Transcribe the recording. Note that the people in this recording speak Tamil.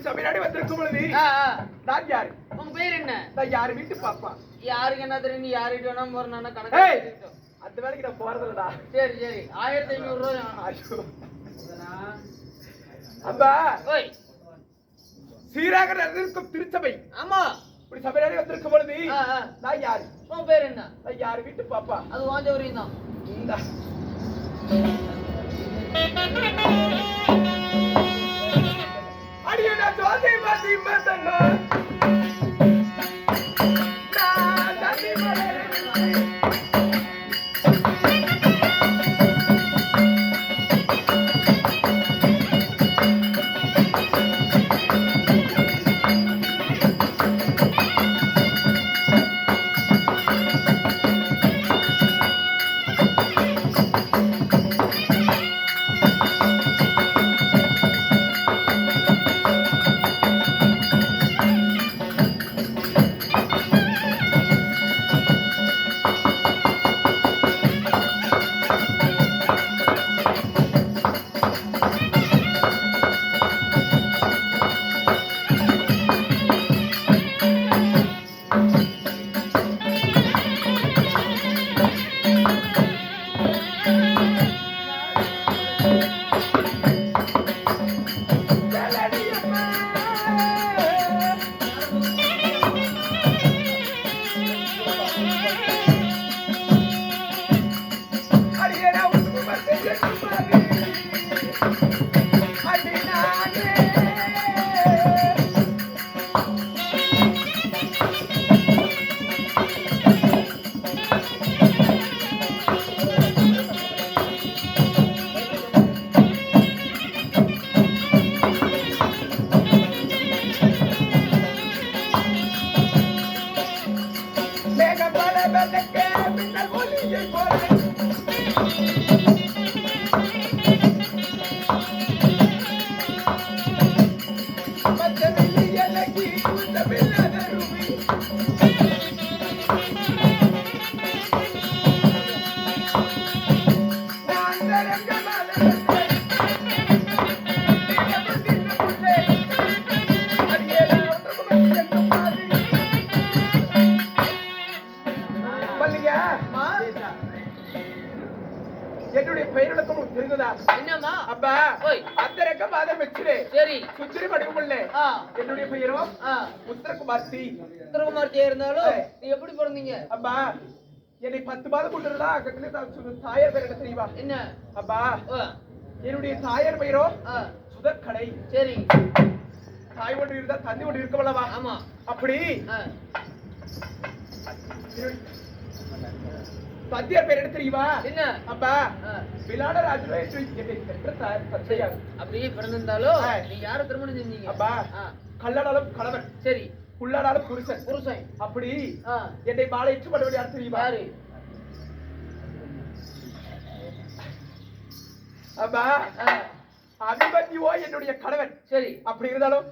சபையாடி வந்திருக்கும் பொழுது நான் யாரு? உங்க பேர் என்ன? நான் யாரு வீட்டு பாப்பா. யாருக்கு என்ன தெரியும்? நீ யார்கிட்ட வேணா போறனா கணக்கு. அந்த வேலைக்கு நான் போறதில்லடா. சரி சரி 1500 ரூபாய். அப்பா ஓய் சீராக இருக்கும் திருச்சபை. ஆமா இப்படி சபையாடி வந்திருக்கும் பொழுது நான் யாரு? உன் பேர் என்ன? நான் யாரு வீட்டு பாப்பா. அது வாஞ்சவரியும் தான். இந்த அடியடா ஜோதி மதி மதனா நான் தனி மலரே என்னுடைய பெயரிடக்கும் தெரிந்ததா? என்னம்மா? அப்பா அந்தரக்க பாதம் வச்சிரு. சரி சுத்திரி மடிவுள்ள என்னுடைய பெயரோ உத்தரகுமார்த்தி. உத்தரகுமார்த்தி இருந்தாலும் நீ எப்படி பிறந்தீங்க? அப்பா என்னை 10 மாதம் கொண்டுடா தாயார் பெயர் என்ன தெரியுமா? என்ன அப்பா? என்னுடைய தாயார் பெயரோ சுதக்கடை. சரி தாய் ஒன்று இருந்தா தந்தை ஒன்று இருக்கவல்லவா? ஆமா. அப்படி பத்தியார் பேர் என்ன தெரியுமா? என்ன அப்பா? விளாடராஜனோ என்னை பெற்ற தாயார். அப்படியே பிறந்திருந்தாலும் நீ யாரை திருமணம் செஞ்சீங்க? அப்பா கல்லாடாலும் கணவன். சரி புல்லாடாலும் புருஷன். புருஷன். அப்படி என்னை மாலையிட்டு மறுபடி யார் தெரியுமா? யாரு? அப்பா அபிமன்யுவோ என்னுடைய கணவன். சரி அப்படி இருந்தாலும்